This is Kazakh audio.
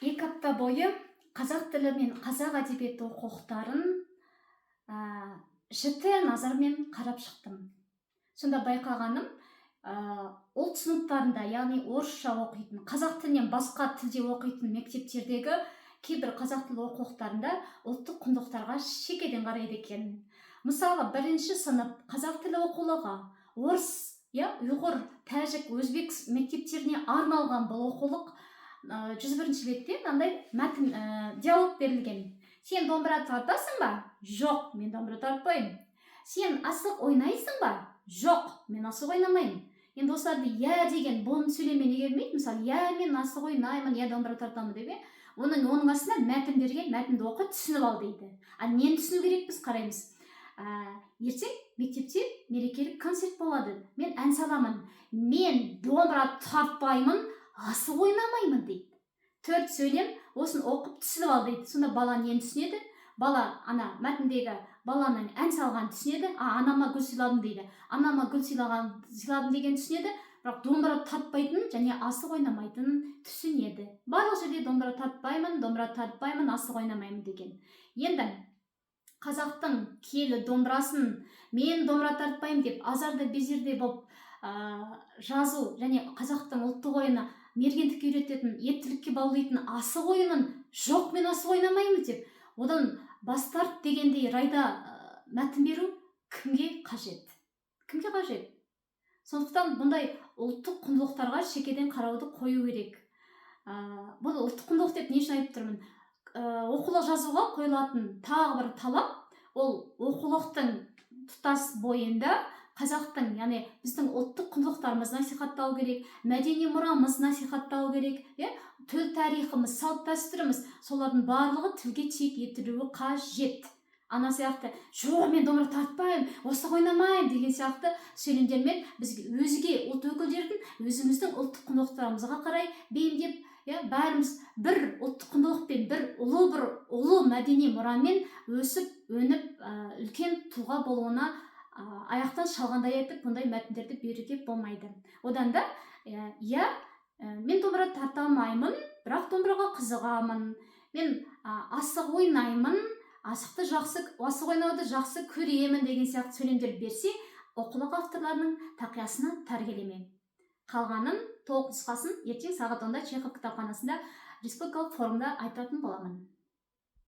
2 апта бойы қазақ тілі мен қазақ әдебиеті оқулықтарын жіті назармен қарап шықтым. Сонда байқағаным, ұлт сыныптарында, яғни орысша оқитын, қазақ тілінен басқа тілде оқитын мектептердегі кейбір қазақ тілі оқулықтарында ұлттық құндылықтарға шекеден қарайды екен. Мысалы, 1-ші сынып қазақ тілі оқулығы орыс, ұйғыр, тәжік, өзбек мектептеріне арналған бұл оқулық 101-ші бетте мынандай мәтін, диалог берілген. Сен домбыра тартасың ба? Жоқ, мен домбыра тартпаймын. Сен асық ойнайсың ба? Жоқ, мен асық ойнамаймын. Енді осыларды я деген болын сөйлеммен неге келмейді? Мысалы, я мен асық ойнаймын, я домбыра тартамын деп, оның астына мәтін берген, мәтінді оқы, түсініп ал дейді. Нені түсіну керек, біз қараймыз. Ертең мектепте мерекелік концерт болады. Мен ән саламын. Мен домбыра тартпаймын, асық ойнамаймын дейді. 4 сөйлем, осын оқып түсініп ал дейді. Сонда бала нені түсінеді? Бала мәтіндегі баланың ән салған түсінеді. Анама гүл сыйладым дейді. Анама гүл сыйладым деген түсінеді. Бірақ домбыра тартпайтын және асық ойнамайтын түсінеді. Барлық жерде домбыра тартпаймын, асық ойнамаймын деген. Енді қазақтың киелі домбырасын мен домбыра тартпаймын деп азарды безерде болып жазу және қазақтың ұлттық ойыны мергендікке үйрететін, ептілікке баулитын асық ойынын жоқ, мен асық ойнамаймын деп одан бас тарт дегендей райда мәтін беру кімге қажет? Кімге қажет? Сондықтан бұндай ұлттық құндылықтарға шекеден қарауды қою керек. Бұл ұлттық құндылық деп не үшін айтып тұрмын? Оқулық жазуға қойылатын тағы бір талап, ол оқулықтың тұтас бойында қазақтың, яғни біздің ұлттық құндылықтарымыз насихаттау керек, мәдени мұрамыз насихаттау керек, төл тарихымыз, салт дәстүріміз, солардың барлығы тілге тиек етілуі қажет. Ана сияқты, жоқ, мен домбыра тартпаймын, асық ойнамаймын деген сияқты сөйлемдермен бізге өзге ұлт өкілдердің өзіміздің ұлттық құндылықтарымызға қарай бейімдеп, бәріміз бір ұлттық құндылықпен, бір ұлы мәдени мұрамен өсіп, өніп, үлкен тұлға болуына аяқтан шалғандай етіп, бұндай мәтіндерді беруге болмайды. Одан да, мен домбыра тартамаймын, бірақ домбыраға қызығамын. Мен асық ойнаймын, асық ойнауды жақсы көремін деген сияқты сөйлемдер берсе, оқулық авторларының тақиясына тар келеме. Қалғанын, толық нұсқасын ертең сағат 10-да Чехов кітапханасында республикалық форумда айтатын боламын.